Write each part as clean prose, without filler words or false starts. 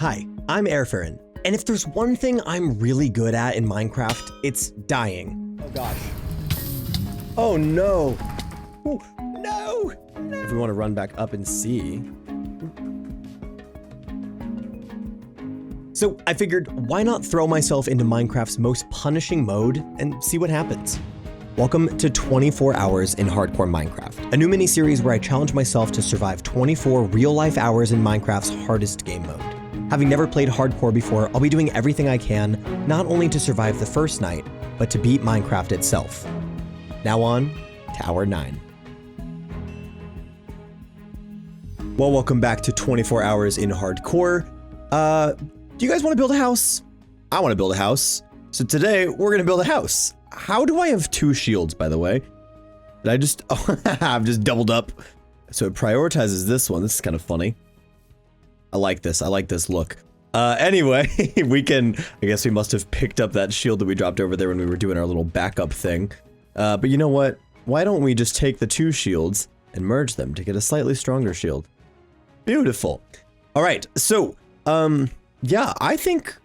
Hi, I'm Erfaren, and if there's one thing I'm really good at in Minecraft, it's dying. Oh gosh. Oh no. Ooh, no! If we want to run back up and see. So I figured, why not throw myself into Minecraft's most punishing mode and see what happens? Welcome to 24 Hours in Hardcore Minecraft, a new mini-series where I challenge myself to survive 24 real-life hours in Minecraft's hardest game mode. Having never played hardcore before, I'll be doing everything I can, not only to survive the first night, but to beat Minecraft itself. Now on to Hour 9. Well, welcome back to 24 Hours in Hardcore. Do you guys want to build a house? I want to build a house. So today, we're going to build a house. How do I have 2 shields, by the way? Did I just, I've just doubled up. So it prioritizes this one. This is kind of funny. I like this look. Anyway, I guess we must have picked up that shield that we dropped over there when we were doing our little backup thing. But you know what? Why don't we just take the 2 shields and merge them to get a slightly stronger shield? Beautiful. All right, so, yeah, I think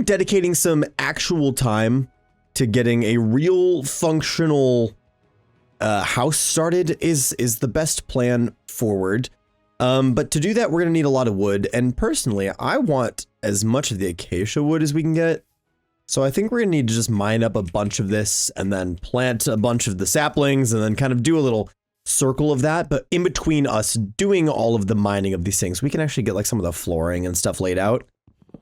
dedicating some actual time to getting a real functional house started is the best plan forward. But to do that, we're gonna need a lot of wood, and personally, I want as much of the acacia wood as we can get. So I think we're gonna need to just mine up a bunch of this and then plant a bunch of the saplings and then kind of do a little circle of that. But in between us doing all of the mining of these things, we can actually get like some of the flooring and stuff laid out.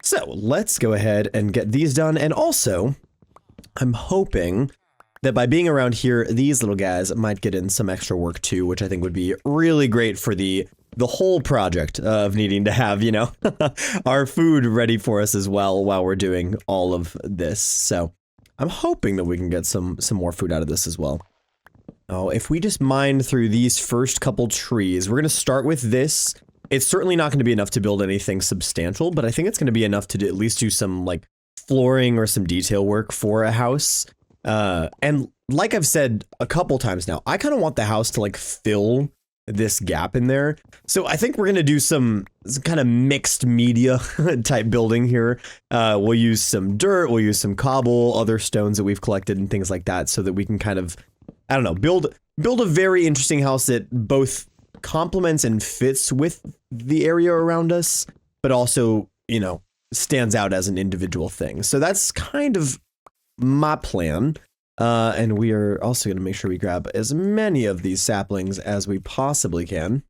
So let's go ahead and get these done. And also, I'm hoping that by being around here, these little guys might get in some extra work too, which I think would be really great for the whole project of needing to have, you know, our food ready for us as well while we're doing all of this. So I'm hoping that we can get some more food out of this as well. Oh, if we just mine through these first couple trees, we're going to start with this. It's certainly not going to be enough to build anything substantial, but I think it's going to be enough to at least do some like flooring or some detail work for a house. And like I've said a couple times now, I kind of want the house to like fill this gap in there. So I think we're going to do some kind of mixed media type building here. We'll use some dirt, we'll use some cobble, other stones that we've collected and things like that so that we can kind of, I don't know, build a very interesting house that both complements and fits with the area around us, but also, you know, stands out as an individual thing. So that's kind of my plan. And we are also going to make sure we grab as many of these saplings as we possibly can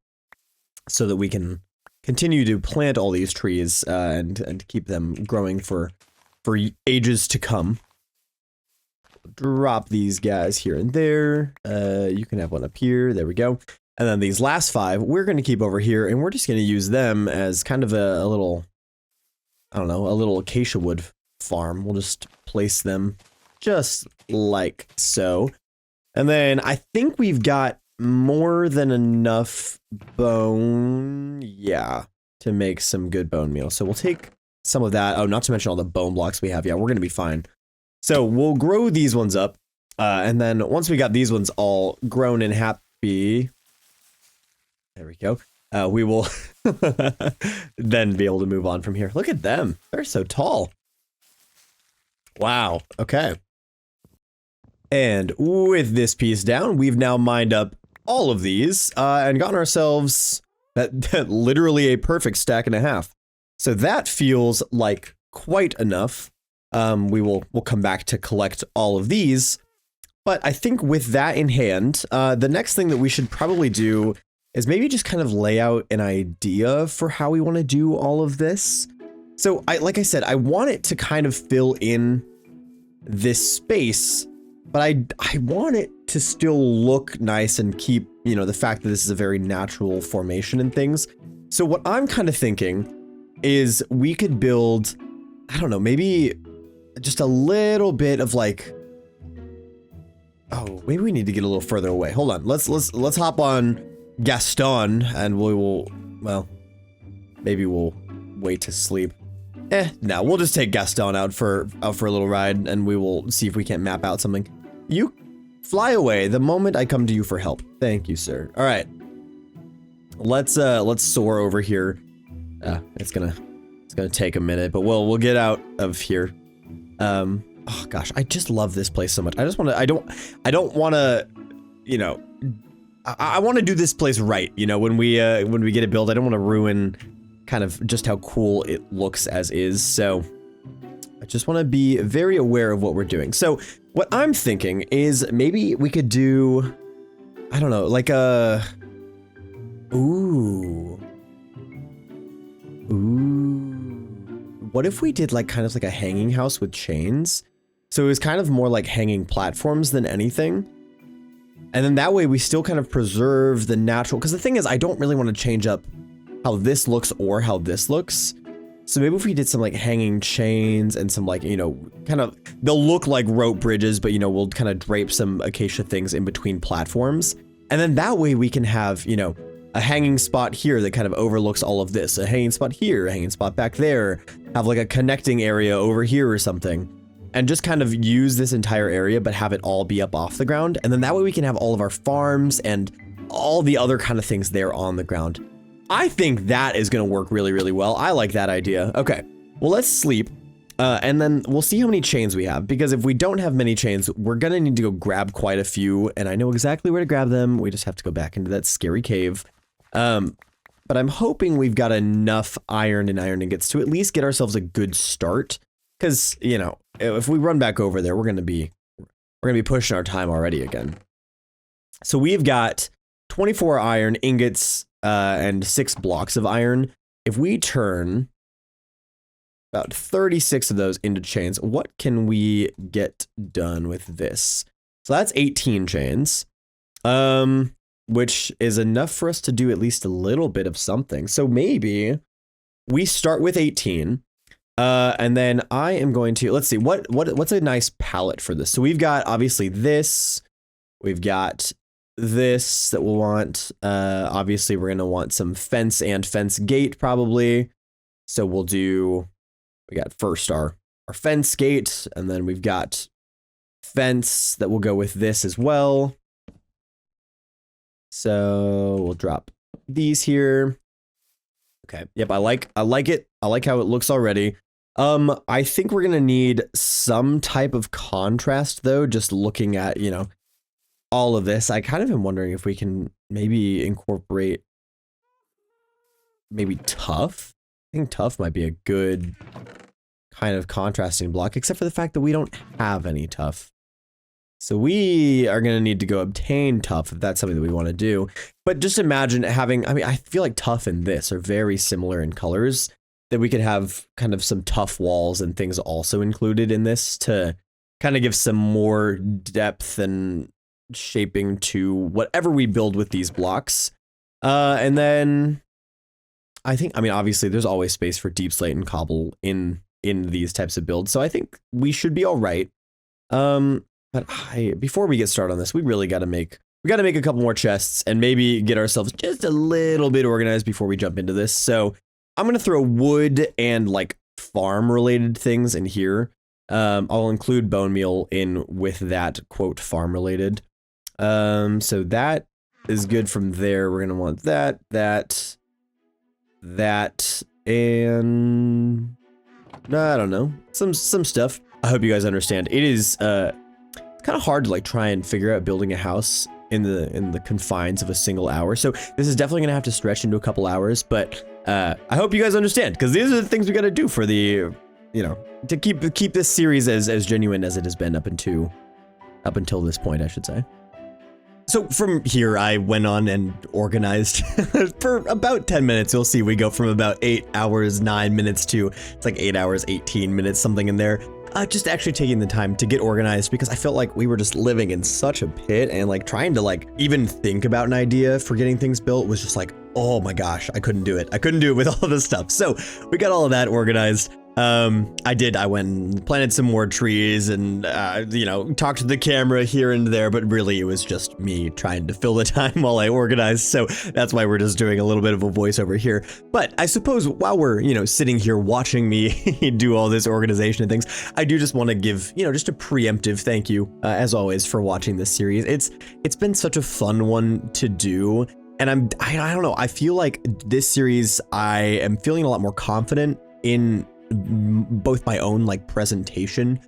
so that we can continue to plant all these trees and keep them growing for ages to come. Drop these guys here and there. You can have one up here. There we go. And then these last 5, we're going to keep over here, and we're just going to use them as kind of a little, I don't know, a little acacia wood farm. We'll just place them just like so. And then I think we've got more than enough bone, yeah, to make some good bone meal. So we'll take some of that. Oh, not to mention all the bone blocks we have. Yeah, we're going to be fine. So we'll grow these ones up. And then once we got these ones all grown and happy, there we go. We will then be able to move on from here. Look at them. They're so tall. Wow. Okay. And with this piece down, we've now mined up all of these and gotten ourselves that literally a perfect stack and a half. So that feels like quite enough. We'll come back to collect all of these. But I think with that in hand, the next thing that we should probably do is maybe just kind of lay out an idea for how we want to do all of this. So like I said, I want it to kind of fill in this space, but I want it to still look nice and keep, you know, the fact that this is a very natural formation and things. So what I'm kind of thinking is we could build, I don't know, maybe just a little bit of like, oh, maybe we need to get a little further away. Hold on, let's hop on Gaston and we will, well, maybe we'll wait to sleep. No, we'll just take Gaston out for a little ride and we will see if we can't map out something. You fly away the moment I come to you for help. Thank you, sir. All right. Let's soar over here. It's gonna gonna take a minute, but we'll get out of here. Oh gosh, I just love this place so much. I just want to. I don't want to. You know, I want to do this place right. You know, when we get it built, I don't want to ruin kind of just how cool it looks as is. So I just want to be very aware of what we're doing. So what I'm thinking is maybe we could do, I don't know, like a, ooh. What if we did like kind of like a hanging house with chains? So it was kind of more like hanging platforms than anything. And then that way we still kind of preserve the natural, because the thing is, I don't really want to change up how this looks or how this looks. So maybe if we did some like hanging chains and some like, you know, kind of, they'll look like rope bridges, but you know, we'll kind of drape some acacia things in between platforms. And then that way we can have, you know, a hanging spot here that kind of overlooks all of this, a hanging spot here, a hanging spot back there, have like a connecting area over here or something. And just kind of use this entire area, but have it all be up off the ground. And then that way we can have all of our farms and all the other kind of things there on the ground. I think that is going to work really, really well. I like that idea. Okay, well, let's sleep. And then we'll see how many chains we have, because if we don't have many chains, we're going to need to go grab quite a few. And I know exactly where to grab them. We just have to go back into that scary cave. But I'm hoping we've got enough iron and iron ingots to at least get ourselves a good start. Because, you know, if we run back over there, we're going to be pushing our time already again. So we've got 24 iron ingots and 6 blocks of iron. If we turn about 36 of those into chains, what can we get done with this? So that's 18 chains, which is enough for us to do at least a little bit of something. So maybe we start with 18. And then I am going to, let's see, what's a nice palette for this? So we've got obviously this, we've got this that we'll want. Obviously we're going to want some fence and fence gate probably. So we'll do, we got first our fence gate, and then we've got fence that will go with this as well. So we'll drop these here. Okay. Yep. I like it. I like how it looks already. I think we're going to need some type of contrast though, just looking at, you know, all of this. I kind of am wondering if we can maybe incorporate maybe tough. I think tough might be a good kind of contrasting block, except for the fact that we don't have any tough. So we are going to need to go obtain tough if that's something that we want to do. But just imagine having, I mean, I feel like tough and this are very similar in colors, that we could have kind of some tough walls and things also included in this to kind of give some more depth and shaping to whatever we build with these blocks. And then I think, I mean, obviously there's always space for deep slate and cobble in these types of builds. So I think we should be all right. But before we get started on this, we really got to make a couple more chests and maybe get ourselves just a little bit organized before we jump into this. So I'm going to throw wood and like farm related things in here. I'll include bone meal in with that quote farm related. So that is good from there. We're going to want that, and I don't know, some stuff. I hope you guys understand. It is, kind of hard to like try and figure out building a house in the confines of a single hour. So this is definitely gonna have to stretch into a couple hours, but I hope you guys understand, because these are the things we gotta do for the, you know, to keep this series as genuine as it has been up until this point, I should say. So from here, I went on and organized for about 10 minutes. You'll see we go from about 8 hours, 9 minutes to it's like 8 hours, 18 minutes, something in there. Just actually taking the time to get organized, because I felt like we were just living in such a pit, and like trying to like even think about an idea for getting things built was just like, oh my gosh, I couldn't do it. I couldn't do it with all this stuff. So we got all of that organized. I went and planted some more trees and, you know, talked to the camera here and there, but really it was just me trying to fill the time while I organized. So that's why we're just doing a little bit of a voiceover here. But I suppose while we're, you know, sitting here watching me do all this organization and things, I do just want to give, you know, just a preemptive thank you, as always, for watching this series. It's been such a fun one to do. And I don't know, I feel like this series, I am feeling a lot more confident in both my own like presentation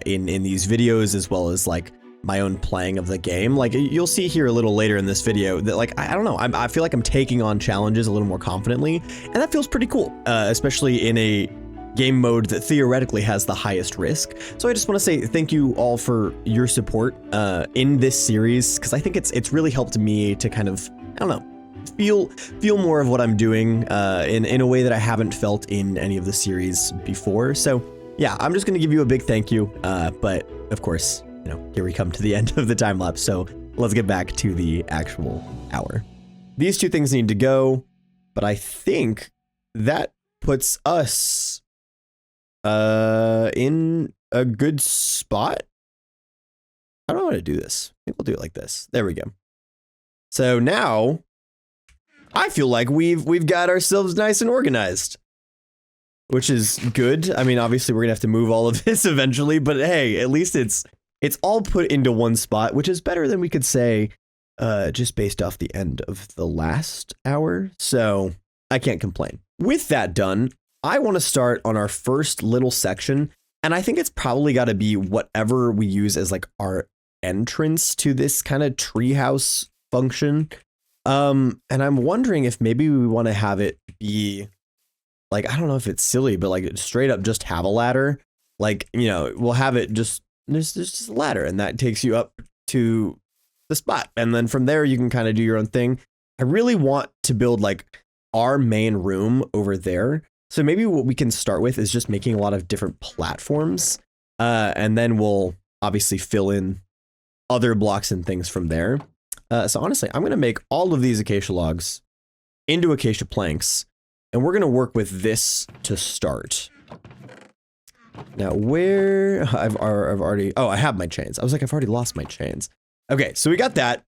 in these videos, as well as like my own playing of the game. Like you'll see here a little later in this video that like, I don't know, I feel like I'm taking on challenges a little more confidently, and that feels pretty cool, especially in a game mode that theoretically has the highest risk. So I just want to say thank you all for your support in this series, because I think it's really helped me to kind of, I don't know, feel more of what I'm doing in a way that I haven't felt in any of the series before. So yeah, I'm just going to give you a big thank you. But of course, you know, here we come to the end of the time lapse. So let's get back to the actual hour. These two things need to go, but I think that puts us in a good spot. I don't know how to do this. I think we'll do it like this. There we go. So now I feel like we've got ourselves nice and organized, which is good. I mean, obviously we're gonna have to move all of this eventually, but hey, at least it's all put into one spot, which is better than we could say just based off the end of the last hour. So I can't complain. With that done, I want to start on our first little section, and I think it's probably got to be whatever we use as like our entrance to this kind of treehouse function. And I'm wondering if maybe we want to have it be like, I don't know if it's silly, but like straight up just have a ladder. Like, you know, we'll have it just, there's just a ladder, and that takes you up to the spot. And then from there, you can kind of do your own thing. I really want to build like our main room over there. So maybe what we can start with is just making a lot of different platforms, and then we'll obviously fill in other blocks and things from there. So honestly, I'm going to make all of these acacia logs into acacia planks, and we're going to work with this to start. Now, where I've already, oh, I have my chains. I was like, I've already lost my chains. Okay, so we got that.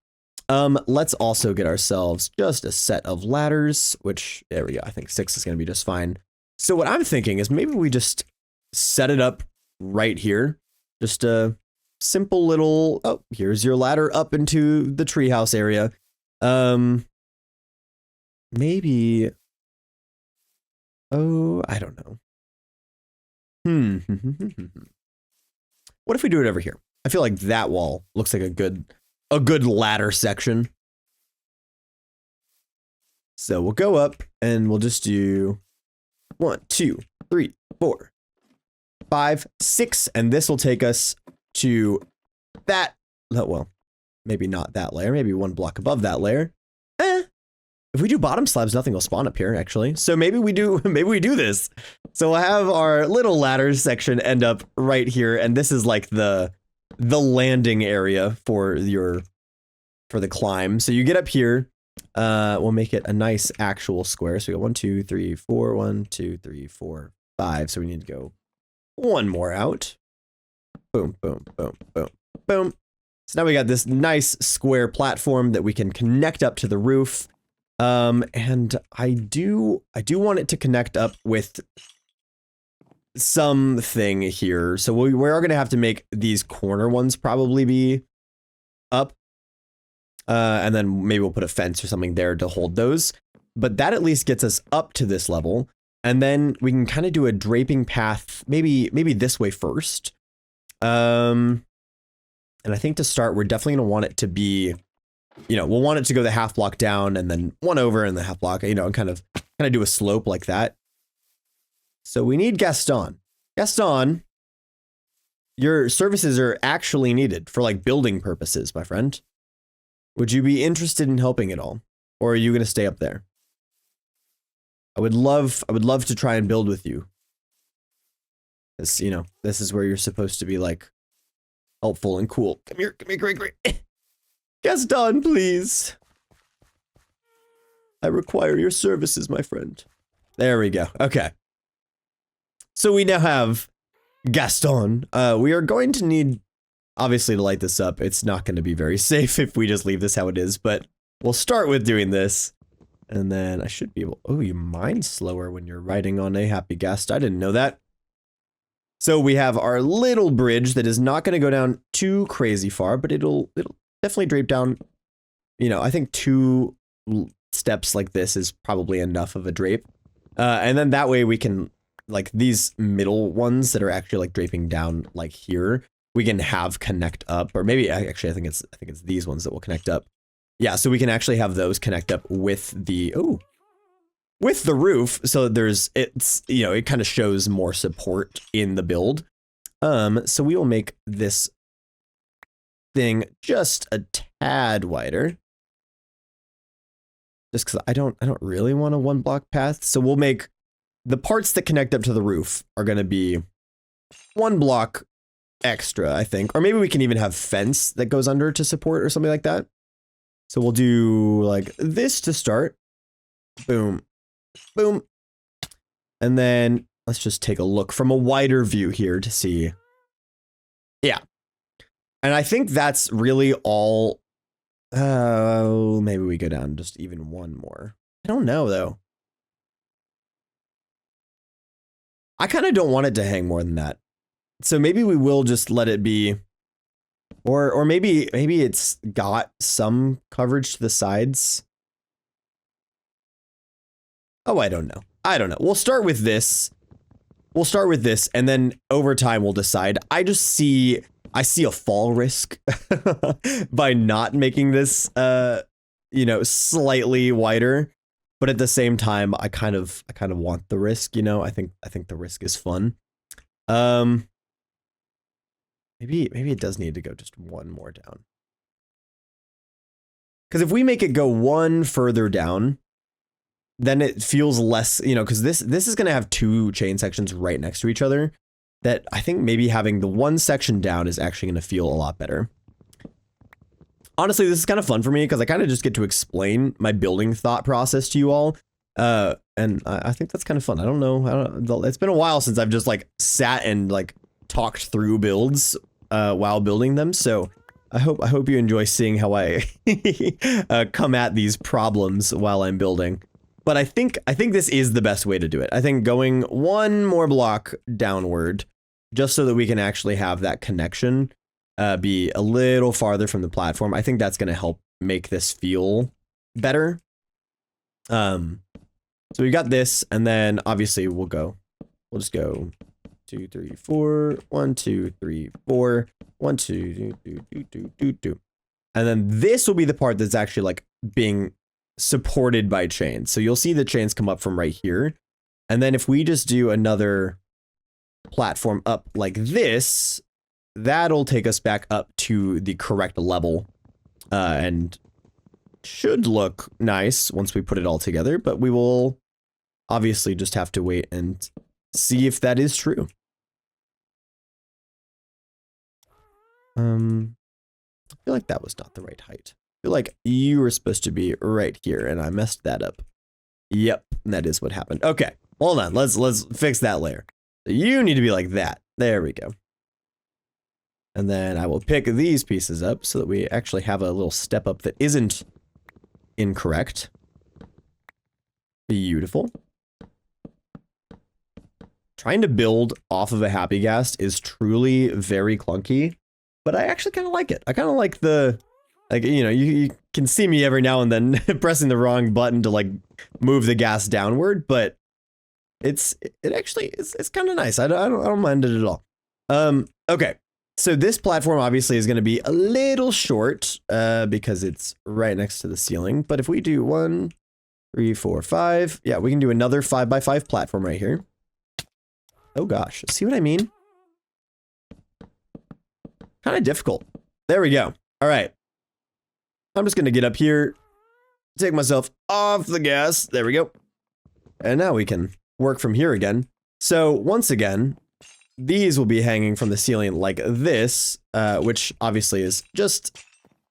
Let's also get ourselves just a set of ladders, which, there we go. I think 6 is going to be just fine. So what I'm thinking is maybe we just set it up right here. Just a simple little, oh, here's your ladder up into the treehouse area. Maybe, oh, I don't know. What if we do it over here? I feel like that wall looks like a good ladder section. So we'll go up and we'll just do 1, 2, 3, 4, 5, 6, and this will take us to that. Well, maybe not that layer, maybe one block above that layer. If we do bottom slabs, nothing will spawn up here, actually. So maybe we do this. So we'll have our little ladders section end up right here, and this is like the landing area for the climb. So you get up here. We'll make it a nice actual square. So we go 1, 2, 3, 4, 1, 2, 3, 4, 5. So we need to go one more out. Boom, boom, boom, boom, boom. So now we got this nice square platform that we can connect up to the roof. And I do want it to connect up with something here. So we are going to have to make these corner ones probably be up. And then maybe we'll put a fence or something there to hold those. But that at least gets us up to this level. And then we can kind of do a draping path, maybe this way first. And I think to start, we're definitely going to want it to be, you know, we'll want it to go the half block down and then one over and the half block, you know, and kind of do a slope like that. So we need Gaston. Gaston, your services are actually needed for like building purposes, my friend. Would you be interested in helping at all? Or are you going to stay up there? I would love to try and build with you. This, you know, this is where you're supposed to be like helpful and cool. Come here, great. Gaston, please. I require your services, my friend. There we go. Okay. So we now have Gaston. We are going to need, obviously, to light this up. It's not going to be very safe if we just leave this how it is, but we'll start with doing this. And then I should be able, oh, you mine slower when you're riding on a happy guest. I didn't know that. So we have our little bridge that is not going to go down too crazy far, but it'll definitely drape down. You know, I think 2 steps like this is probably enough of a drape. And then that way we can like these middle ones that are actually like draping down like here, we can have connect up, or maybe actually I think it's these ones that will connect up. Yeah, so we can actually have those connect up with the with the roof, so it's you know, it kind of shows more support in the build. So we will make this thing just a tad wider, just because I don't really want a 1 block path. So we'll make the parts that connect up to the roof are going to be 1 block extra, I think, or maybe we can even have fence that goes under to support or something like that. So we'll do like this to start. Boom, boom, and then let's just take a look from a wider view here to see. Yeah. And I think that's really all. Maybe we go down just even 1 more. I don't know, though. I kind of don't want it to hang more than that. So maybe we will just let it be. Or maybe it's got some coverage to the sides. Oh, I don't know. We'll start with this. And then over time we'll decide. I see a fall risk by not making this you know, slightly wider, but at the same time I kind of want the risk, you know. I think the risk is fun. Maybe it does need to go just 1 more down. Cuz if we make it go 1 further down, then it feels less, you know, because this is going to have 2 chain sections right next to each other, that I think maybe having the 1 section down is actually going to feel a lot better. Honestly, this is kind of fun for me because I kind of just get to explain my building thought process to you all. And I think that's kind of fun. I don't know. It's been a while since I've just like sat and like talked through builds while building them. So I hope you enjoy seeing how I come at these problems while I'm building. But I think this is the best way to do it. I think going 1 more block downward, just so that we can actually have that connection be a little farther from the platform. I think that's going to help make this feel better. So we got this, and then obviously we'll just go 2, 3, 4, 1, 2, 3, 4, 1, 2, 2. And then this will be the part that's actually like being supported by chains. So you'll see the chains come up from right here. And then if we just do another platform up like this, that'll take us back up to the correct level, and should look nice once we put it all together, but we will obviously just have to wait and see if that is true. I feel like that was not the right height. I feel like you were supposed to be right here and I messed that up. Yep, that is what happened. Okay, hold on, let's fix that layer. You need to be like that. There we go. And then I will pick these pieces up so that we actually have a little step up that isn't incorrect. Beautiful. Trying to build off of a happy ghast is truly very clunky, but I actually kind of like it. I kind of like the, like, you know, you can see me every now and then pressing the wrong button to like move the ghast downward, but it actually it's kind of nice. I don't mind it at all. Okay. So this platform obviously is going to be a little short because it's right next to the ceiling. But if we do 1, 3, 4, 5, yeah, we can do another 5x5 platform right here. Oh gosh, see what I mean? Kind of difficult. There we go. All right. I'm just going to get up here, take myself off the gas. There we go. And now we can work from here again. So once again, these will be hanging from the ceiling like this, which obviously is just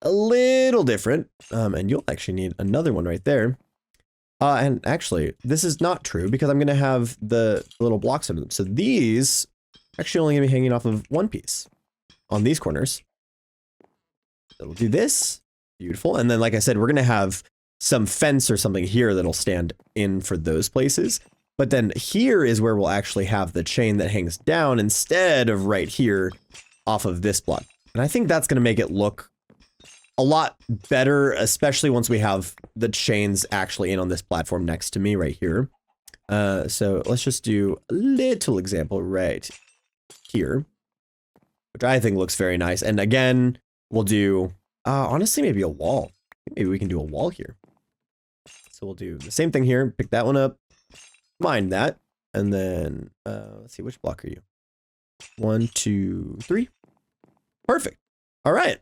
a little different. And you'll actually need another one right there. And actually, this is not true because I'm going to have the little blocks under them. So these actually only going to be hanging off of 1 piece on these corners. So we'll do this. Beautiful. And then, like I said, we're going to have some fence or something here that'll stand in for those places. But then here is where we'll actually have the chain that hangs down instead of right here off of this block. And I think that's going to make it look a lot better, especially once we have the chains actually in on this platform next to me right here. So let's just do a little example right here, which I think looks very nice. And again, we'll do, honestly, maybe a wall. Maybe we can do a wall here. So we'll do the same thing here. Pick that one up, mine that, and then let's see, which block are you? 1, 2, 3. Perfect. All right.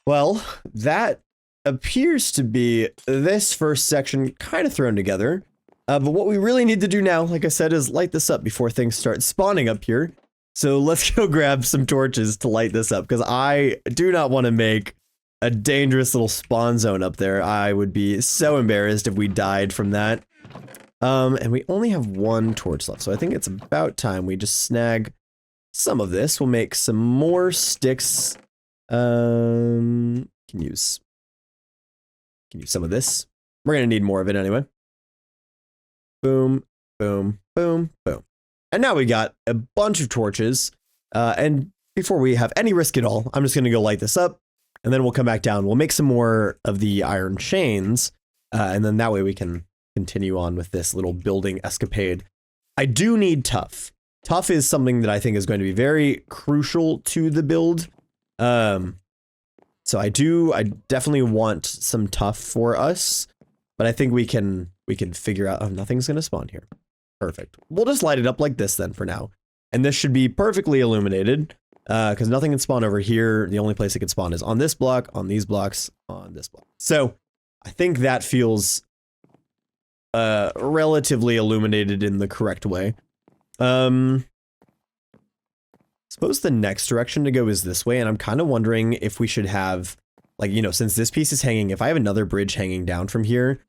Well, that appears to be this first section kind of thrown together. But what we really need to do now, like I said, is light this up before things start spawning up here. So let's go grab some torches to light this up, because I do not want to make a dangerous little spawn zone up there. I would be so embarrassed if we died from that. And we only have 1 torch left, so I think it's about time we just snag some of this. We'll make some more sticks. Can use some of this. We're gonna need more of it anyway. Boom, boom, boom, boom. And now we got a bunch of torches. And before we have any risk at all, I'm just gonna go light this up, and then we'll come back down. We'll make some more of the iron chains, and then that way we can continue on with this little building escapade. I do need tough. Tough is something that I think is going to be very crucial to the build. So I definitely want some tough for us, but I think we can figure out, oh, nothing's gonna spawn here. Perfect. We'll just light it up like this then for now. And this should be perfectly illuminated, because nothing can spawn over here. The only place it can spawn is on this block, on these blocks, on this block. So I think that feels relatively illuminated in the correct way. Suppose the next direction to go is this way, and I'm kind of wondering if we should have, like, you know, since this piece is hanging, if I have another bridge hanging down from here,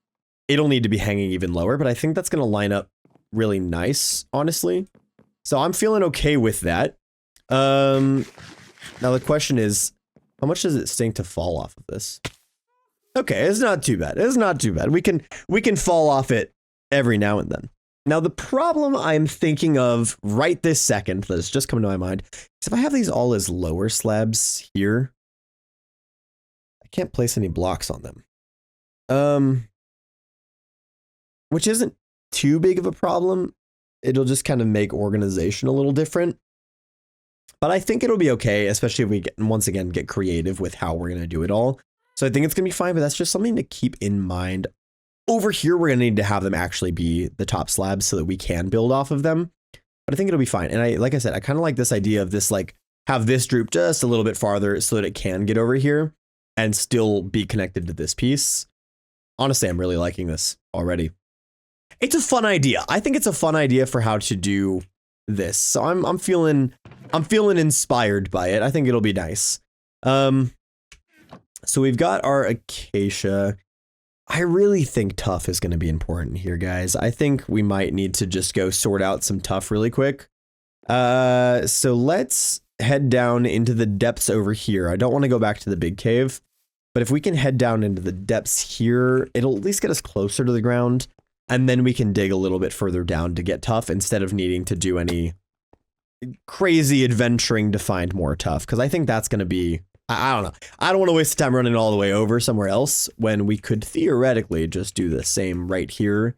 it'll need to be hanging even lower, but I think that's going to line up really nice, honestly. So I'm feeling okay with that. Now the question is, how much does it stink to fall off of this? Okay, it's not too bad. It's not too bad. We can fall off it every now and then. Now, the problem I'm thinking of right this second that has just come to my mind is if I have these all as lower slabs here, I can't place any blocks on them. Which isn't too big of a problem. It'll just kind of make organization a little different. But I think it'll be okay, especially if we once again get creative with how we're going to do it all. So I think it's going to be fine, but that's just something to keep in mind. Over here, we're going to need to have them actually be the top slabs so that we can build off of them. But I think it'll be fine. And like I said, I kind of like this idea of this, like, have this droop just a little bit farther so that it can get over here and still be connected to this piece. Honestly, I'm really liking this already. It's a fun idea. I think it's a fun idea for how to do this. So I'm feeling inspired by it. I think it'll be nice. So we've got our acacia. I really think tough is going to be important here, guys. I think we might need to just go sort out some tough really quick. So let's head down into the depths over here. I don't want to go back to the big cave, but if we can head down into the depths here, it'll at least get us closer to the ground, and then we can dig a little bit further down to get tough instead of needing to do any crazy adventuring to find more tough, because I think that's going to be, I don't know. I don't want to waste time running all the way over somewhere else when we could theoretically just do the same right here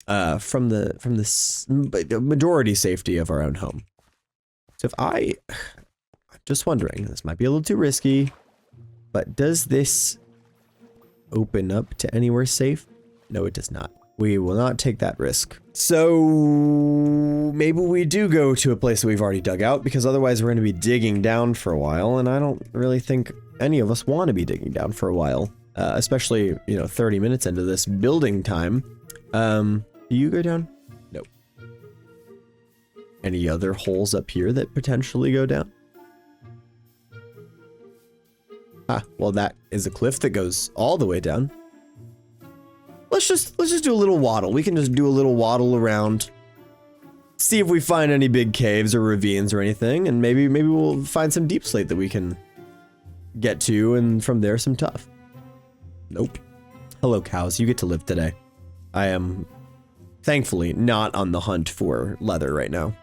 from the majority safety of our own home. So if I'm just wondering, this might be a little too risky, but does this open up to anywhere safe? No, it does not. We will not take that risk. So maybe we do go to a place that we've already dug out, because otherwise we're going to be digging down for a while, and I don't really think any of us want to be digging down for a while, especially, 30 minutes into this building time. Do you go down? Nope. Any other holes up here that potentially go down? Ah, well, that is a cliff that goes all the way down. Let's just do a little waddle. We can just do a little waddle around, see if we find any big caves or ravines or anything, and maybe we'll find some deep slate that we can get to, and from there some tough. Nope. Hello, cows. You get to live today. I am thankfully not on the hunt for leather right now.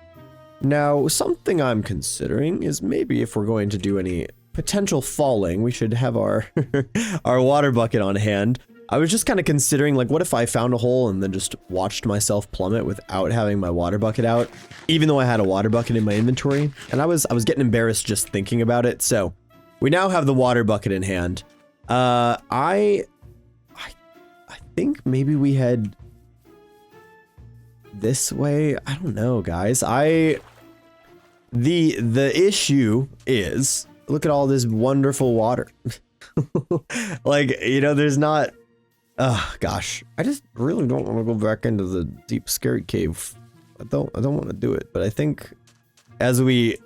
Now, something I'm considering is maybe if we're going to do any potential falling, we should have our our water bucket on hand. I was just kind of considering, like, what if I found a hole and then just watched myself plummet without having my water bucket out, even though I had a water bucket in my inventory, and I was getting embarrassed just thinking about it. So we now have the water bucket in hand. I think maybe we head this way. I don't know, guys. The issue is, look at all this wonderful water. Like, you know, there's not. Oh gosh, I just really don't want to go back into the deep scary cave. I don't want to do it, but I think as we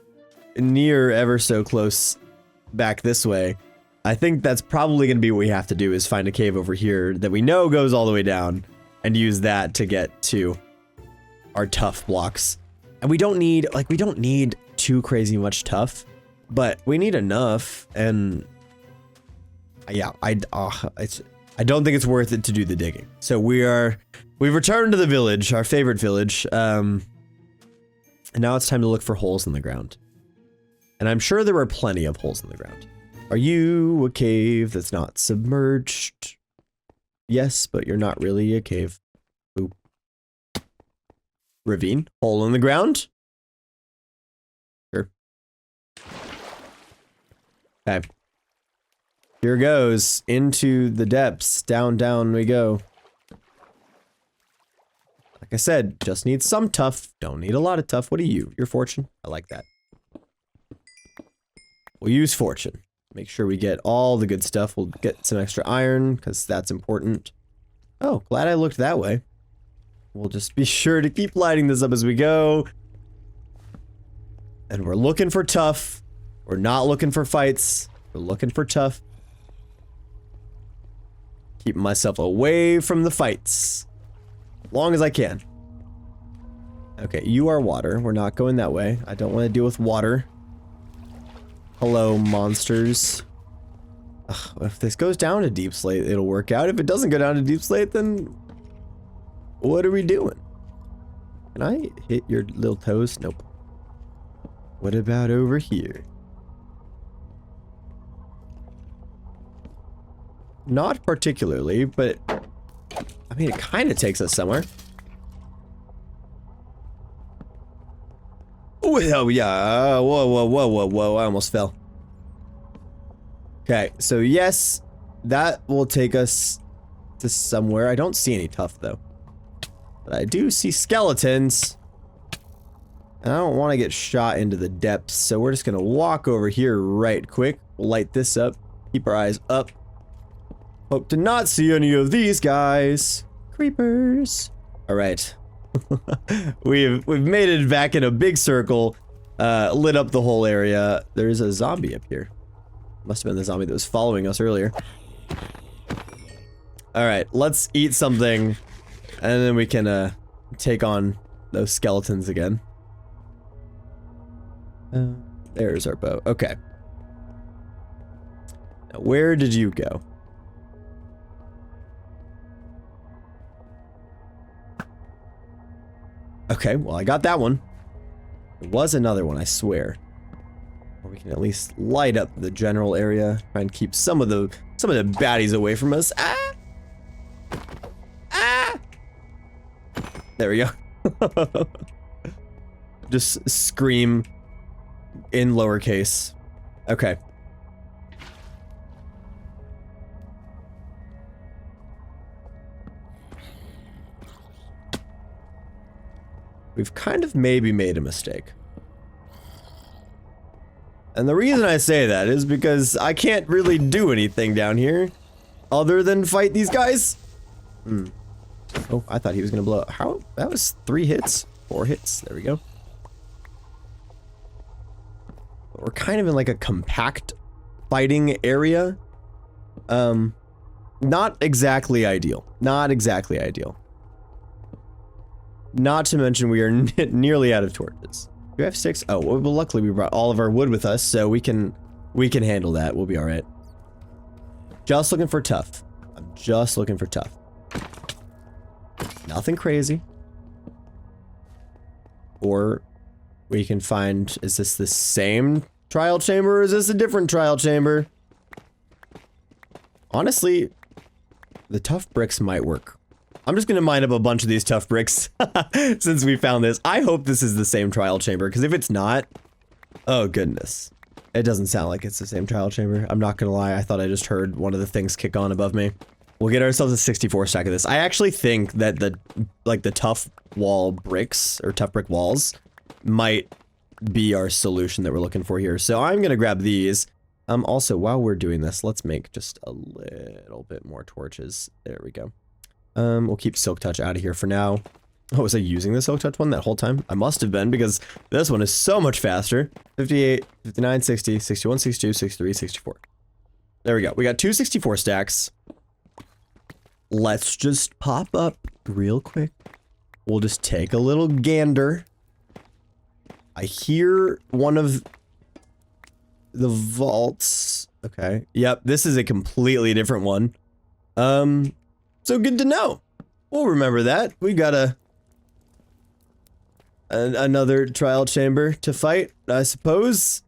near ever so close back this way, I think that's probably going to be what we have to do, is find a cave over here that we know goes all the way down and use that to get to our tough blocks. And we don't need too crazy much tough, but we need enough. And yeah, I don't think it's worth it to do the digging. So we've returned to the village, our favorite village. And now it's time to look for holes in the ground. And I'm sure there are plenty of holes in the ground. Are you a cave that's not submerged? Yes, but you're not really a cave. Ooh. Ravine? Hole in the ground? Sure. Okay. Here goes, into the depths, down we go. Like I said, just need some tough, don't need a lot of tough. What are you? Your fortune? I like that. We'll use fortune. Make sure we get all the good stuff. We'll get some extra iron, because that's important. Oh, glad I looked that way. We'll just be sure to keep lighting this up as we go. And we're looking for tough. We're not looking for fights. We're looking for tough. Keeping myself away from the fights. As long as I can. Okay, you are water. We're not going that way. I don't want to deal with water. Hello, monsters. Ugh, if this goes down to deep slate, it'll work out. If it doesn't go down to deep slate, then what are we doing? Can I hit your little toes? Nope. What about over here? Not particularly, but I mean, it kind of takes us somewhere. Oh, yeah. Whoa. I almost fell. Okay, so yes, that will take us to somewhere. I don't see any tough, though. But I do see skeletons. And I don't want to get shot into the depths, so we're just going to walk over here right quick. We'll light this up. Keep our eyes up. Hope to not see any of these guys. Creepers. All right. We've made it back in a big circle. Lit up the whole area. There's a zombie up here. Must have been the zombie that was following us earlier. All right, let's eat something, and then we can take on those skeletons again. There's our bow. Okay. Now, where did you go? Okay, well, I got that one. There was another one, I swear. Or we can at least light up the general area, try and keep some of the baddies away from us. Ah! Ah! There we go. Just scream in lowercase. Okay. We've kind of maybe made a mistake. And the reason I say that is because I can't really do anything down here other than fight these guys. Oh, I thought he was gonna blow up. How? That was 3 hits, 4 hits. There we go. We're kind of in like a compact fighting area. Not exactly ideal. Not exactly ideal. Not to mention we are nearly out of torches. Do we have 6? Oh, well, luckily we brought all of our wood with us, so we can handle that. We'll be all right. Just looking for tough. I'm just looking for tough. Nothing crazy. Or we can find, is this the same trial chamber or is this a different trial chamber? Honestly, The tough bricks might work. I'm just gonna mine up a bunch of these tough bricks since we found this. I hope this is the same trial chamber, because if it's not, oh goodness. It doesn't sound like it's the same trial chamber. I'm not gonna lie, I thought I just heard one of the things kick on above me. We'll get ourselves a 64 stack of this. I actually think that the tough wall bricks, or tough brick walls, might be our solution that we're looking for here. So I'm gonna grab these. Also, while we're doing this, let's make just a little bit more torches. There we go. We'll keep Silk Touch out of here for now. Oh, was I using the Silk Touch one that whole time? I must have been, because this one is so much faster. 58, 59, 60, 61, 62, 63, 64. There we go. We got 2 64 stacks. Let's just pop up real quick. We'll just take a little gander. I hear one of the vaults. Okay. Yep, this is a completely different one. So good to know. We'll remember that. We got another trial chamber to fight, I suppose.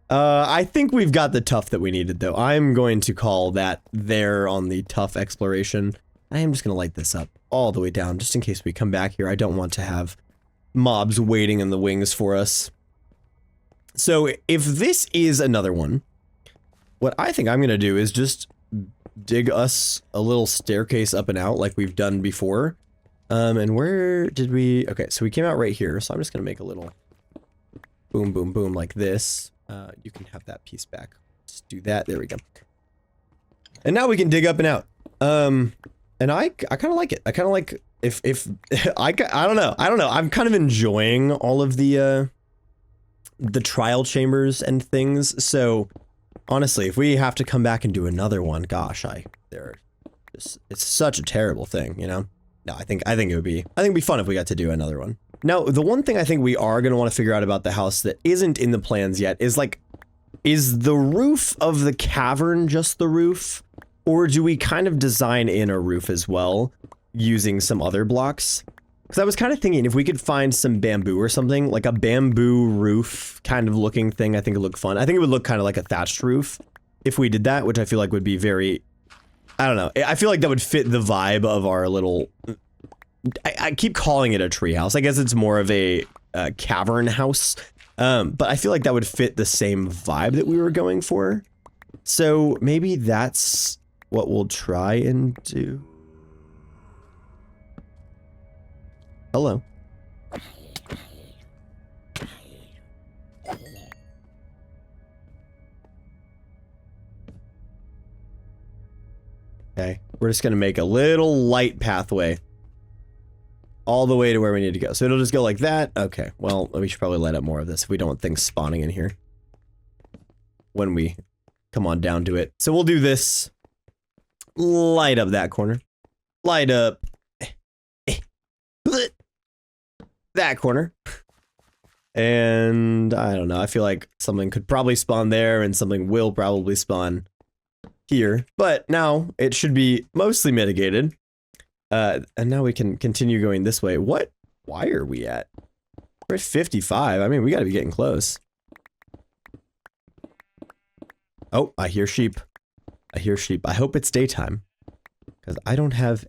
I think we've got the tough that we needed, though. I'm going to call that there on the tough exploration. I am just going to light this up all the way down, just in case we come back here. I don't want to have mobs waiting in the wings for us. So if this is another one, what I think I'm going to do is just dig us a little staircase up and out like we've done before. And where did we... Okay, so we came out right here, so I'm just going to make a little boom, boom, boom like this. You can have that piece back. Just do that. There we go. And now we can dig up and out. And I kind of like it. I kind of like... If I don't know. I'm kind of enjoying all of the trial chambers and things. So honestly, if we have to come back and do another one, gosh, it's such a terrible thing, you know? No, I think it'd be fun if we got to do another one. Now, the one thing I think we are going to want to figure out about the house that isn't in the plans yet is like, is the roof of the cavern just the roof? Or do we kind of design in a roof as well, using some other blocks? Because I was kind of thinking if we could find some bamboo or something, like a bamboo roof kind of looking thing, I think it would look fun. I think it would look kind of like a thatched roof if we did that, which I feel like would be very, I don't know. I feel like that would fit the vibe of our little, I keep calling it a tree house. I guess it's more of a cavern house. But I feel like that would fit the same vibe that we were going for. So maybe that's what we'll try and do. Hello. Okay, we're just gonna make a little light pathway all the way to where we need to go. So it'll just go like that. Okay, well, we should probably light up more of this if we don't want things spawning in here when we come on down to it. So we'll do this. Light up that corner. Light up that corner. And I don't know, I feel like something could probably spawn there and something will probably spawn here, but now it should be mostly mitigated. And now we can continue going this way. Why are we at? We're at 55. I mean, we gotta be getting close. Oh, I hear sheep. I hear sheep. I hope it's daytime, because I don't have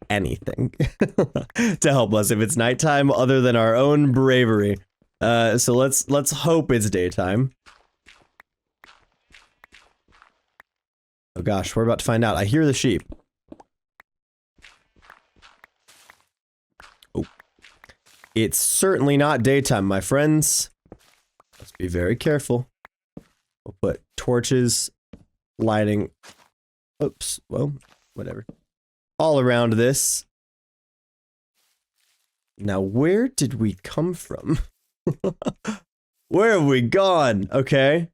anything to help us if it's nighttime other than our own bravery. So let's hope it's daytime. Oh gosh, we're about to find out. I hear the sheep. Oh. It's certainly not daytime, my friends. Let's be very careful. We'll put torches, lighting. Oops, well, whatever. All around this. Now, where did we come from? Where have we gone? Okay.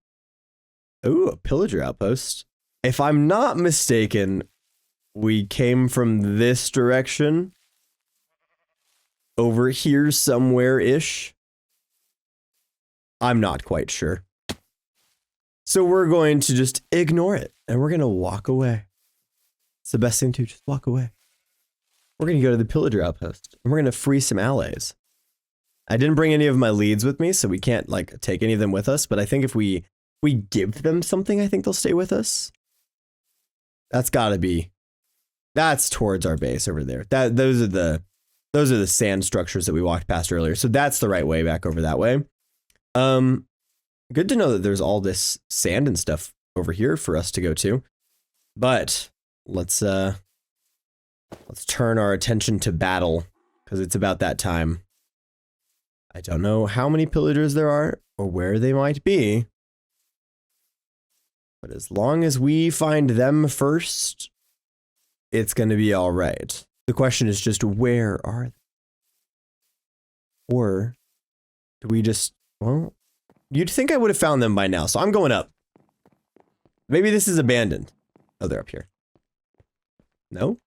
Ooh, a pillager outpost. If I'm not mistaken, we came from this direction. Over here somewhere-ish. I'm not quite sure. So we're going to just ignore it, and we're going to walk away. It's the best thing to just walk away. We're going to go to the pillager outpost, and we're going to free some allays. I didn't bring any of my leads with me, so we can't, like, take any of them with us, but I think if we give them something, I think they'll stay with us. That's gotta be That's towards our base over there. Those are the sand structures that we walked past earlier. So that's the right way back over that way. Good to know that there's all this sand and stuff over here for us to go to. But let's turn our attention to battle, because it's about that time. I don't know how many pillagers there are or where they might be. But as long as we find them first, it's going to be all right. The question is just, where are they? Or do we just, well, you'd think I would have found them by now, so I'm going up. Maybe this is abandoned. Oh, they're up here. No?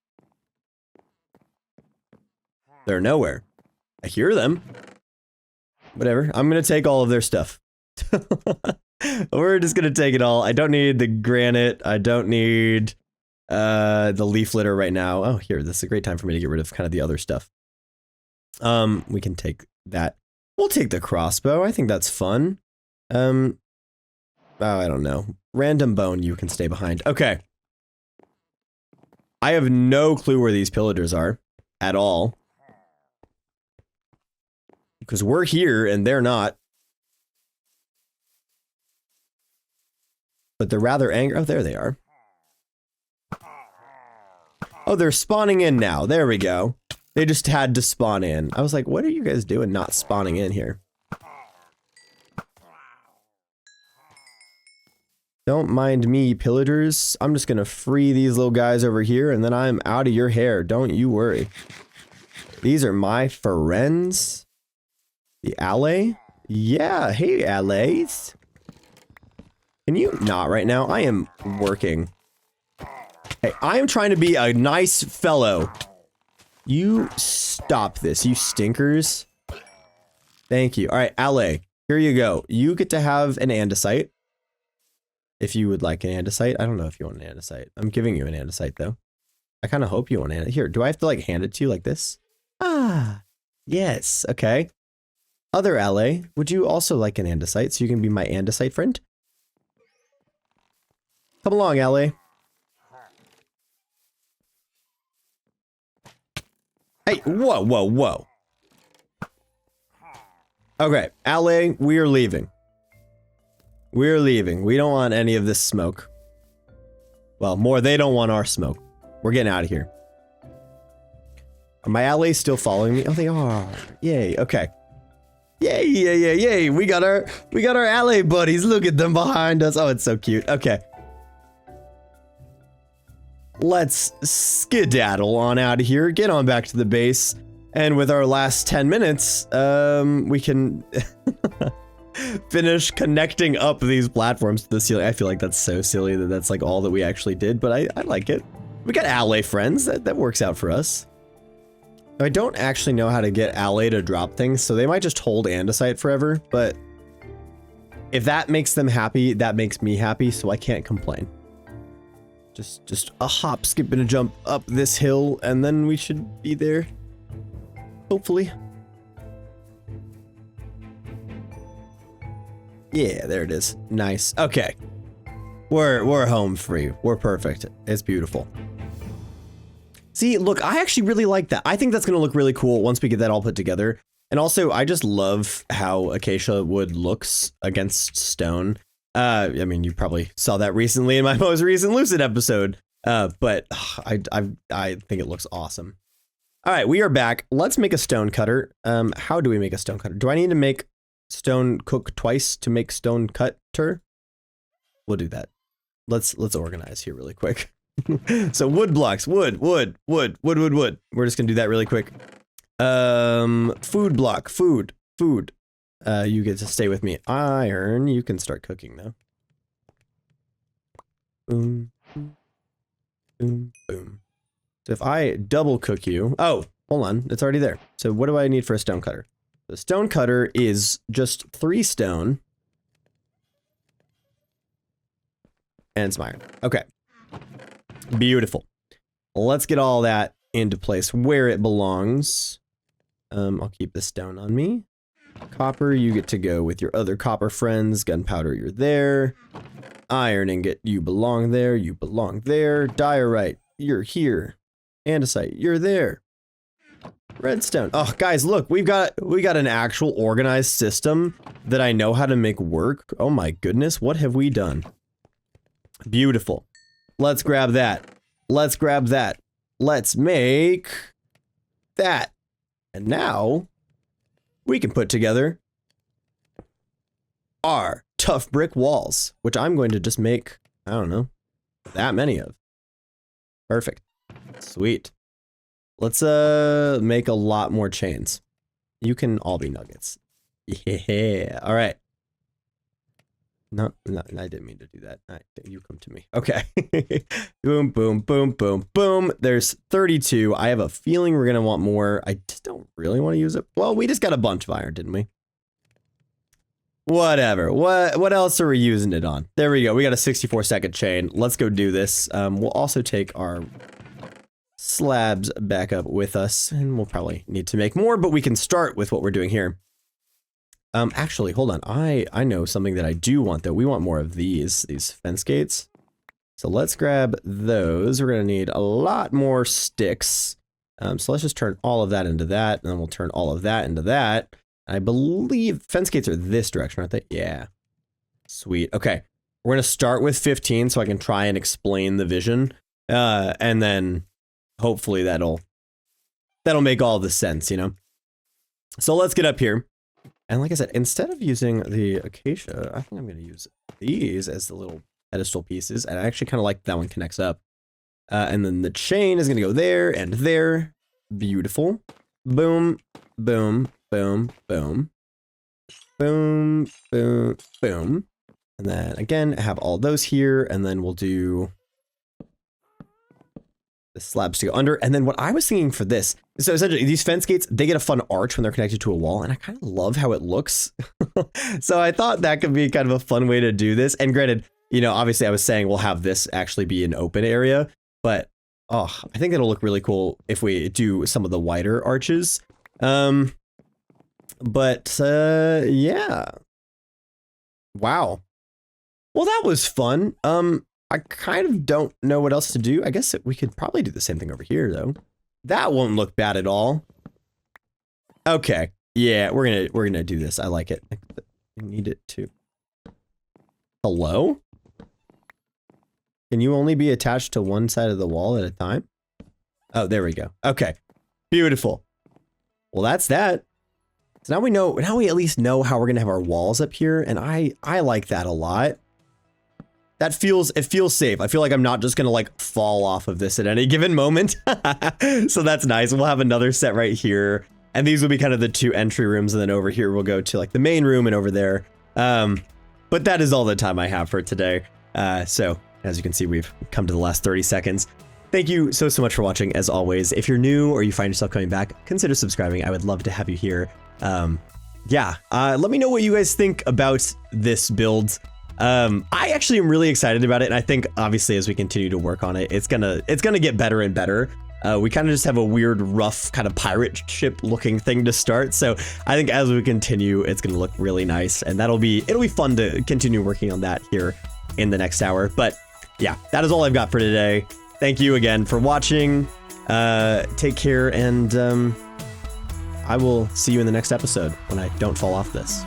They're nowhere. I hear them. Whatever. I'm going to take all of their stuff. We're just going to take it all. I don't need the granite. I don't need the leaf litter right now. Oh, here. This is a great time for me to get rid of kind of the other stuff. We can take that. We'll take the crossbow. I think that's fun. Oh, I don't know. Random bone, you can stay behind. Okay. I have no clue where these pillagers are at all. Because we're here and they're not. But they're rather angry. Oh, there they are. Oh, they're spawning in now. There we go. They just had to spawn in. I was like, what are you guys doing not spawning in here? Don't mind me, pillagers. I'm just gonna free these little guys over here and then I'm out of your hair. Don't you worry. These are my friends. The Allay? Yeah, hey Allays. Can you not right now? I am working. Hey, I am trying to be a nice fellow. You stop this, you stinkers. Thank you. All right, Allay, here you go. You get to have an andesite. If you would like an andesite. I don't know if you want an andesite. I'm giving you an andesite, though. I kind of hope you want an andesite. Here, do I have to, like, hand it to you like this? Ah, yes. Okay. Other Allay, would you also like an andesite so you can be my andesite friend? Come along, Allay. Hey, whoa, whoa, whoa. Okay, Allay, we are leaving. We're leaving. We don't want any of this smoke. Well, more, they don't want our smoke. We're getting out of here. Are my Allays still following me? Oh, they are. Yay, okay. Yay, yay, yay, yay. We got our Allay buddies. Look at them behind us. Oh, it's so cute. Okay. Let's skedaddle on out of here. Get on back to the base. And with our last 10 minutes, we can finish connecting up these platforms to the ceiling. I feel like that's so silly that that's like all that we actually did, but I like it. We got Allay friends. That works out for us. I don't actually know how to get Allay to drop things, so they might just hold andesite forever, but if that makes them happy, that makes me happy, so I can't complain. Just a hop, skip, and a jump up this hill, and then we should be there. Hopefully. Yeah, there it is. Nice. Okay. We're home free. We're perfect. It's beautiful. See, look, I actually really like that. I think that's going to look really cool once we get that all put together. And also, I just love how acacia wood looks against stone. I mean, you probably saw that recently in my most recent Lucid episode. But I think it looks awesome. All right, we are back. Let's make a stone cutter. How do we make a stone cutter? Do I need to make stone cook twice to make stone cutter? We'll do that. Let's organize here really quick. So wood blocks, wood. We're just gonna do that really quick. Food block, food. You get to stay with me. Iron, you can start cooking though. Boom, boom, boom. So if I double cook you, oh, hold on, it's already there. So what do I need for a stone cutter? The stone cutter is just 3 stone. And some iron. Okay. Beautiful. Let's get all that into place where it belongs. I'll keep the stone on me. Copper, you get to go with your other copper friends. Gunpowder, you're there. Iron ingot, you belong there. You belong there. Diorite, you're here. Andesite, you're there. Redstone. Oh, guys, look, we got an actual organized system that I know how to make work. Oh my goodness, what have we done? Beautiful. Let's grab that. Let's grab that. Let's make that. And now we can put together our tough brick walls, which I'm going to just make, I don't know, that many of. Perfect. Sweet. Let's make a lot more chains. You can all be nuggets. Yeah. All right. No, I didn't mean to do that. You come to me. Okay. Boom, boom, boom, boom, boom. There's 32. I have a feeling we're gonna want more. I just don't really want to use it. Well, we just got a bunch of iron, didn't we? Whatever. What else are we using it on? There we go. We got a 64-second chain. Let's go do this. We'll also take our slabs back up with us, and we'll probably need to make more, but we can start with what we're doing here. Actually, hold on. I know something that I do want, though. We want more of these fence gates. So let's grab those. We're gonna need a lot more sticks. So let's just turn all of that into that, and then we'll turn all of that into that. I believe fence gates are this direction, aren't they? Yeah. Sweet. Okay. We're gonna start with 15 so I can try and explain the vision. And then hopefully that'll make all the sense, you know? So let's get up here. And like I said, instead of using the acacia, I think I'm going to use these as the little pedestal pieces. And I actually kind of like that one connects up. And then the chain is going to go there and there. Beautiful. Boom, boom, boom, boom. Boom, boom, boom. And then again, have all those here. And then we'll do the slabs to go under. And then what I was thinking for this, so essentially these fence gates, they get a fun arch when they're connected to a wall, and I kind of love how it looks. So I thought that could be kind of a fun way to do this. And granted, you know, obviously I was saying we'll have this actually be an open area, but oh, I think it'll look really cool if we do some of the wider arches. Yeah. Wow. Well, that was fun. I kind of don't know what else to do. I guess we could probably do the same thing over here, though. That won't look bad at all. Okay. Yeah, we're gonna do this. I like it. I need it to. Hello? Can you only be attached to one side of the wall at a time? Oh, there we go. Okay. Beautiful. Well, that's that. So now we know. Now we at least know how we're gonna have our walls up here, and I like that a lot. It feels safe. I feel like I'm not just gonna like fall off of this at any given moment. So that's nice. We'll have another set right here. And these will be kind of the two entry rooms. And then over here, we'll go to like the main room and over there. But that is all the time I have for today. So as you can see, we've come to the last 30 seconds. Thank you so much for watching. As always, if you're new or you find yourself coming back, consider subscribing. I would love to have you here. Yeah, let me know what you guys think about this build. I actually am really excited about it, and I think obviously as we continue to work on it, it's gonna get better and better. We kind of just have a weird, rough kind of pirate ship looking thing to start, so I think as we continue, it's gonna look really nice, and it'll be fun to continue working on that here in the next hour. But yeah, that is all I've got for today. Thank you again for watching. Take care, and I will see you in the next episode when I don't fall off this.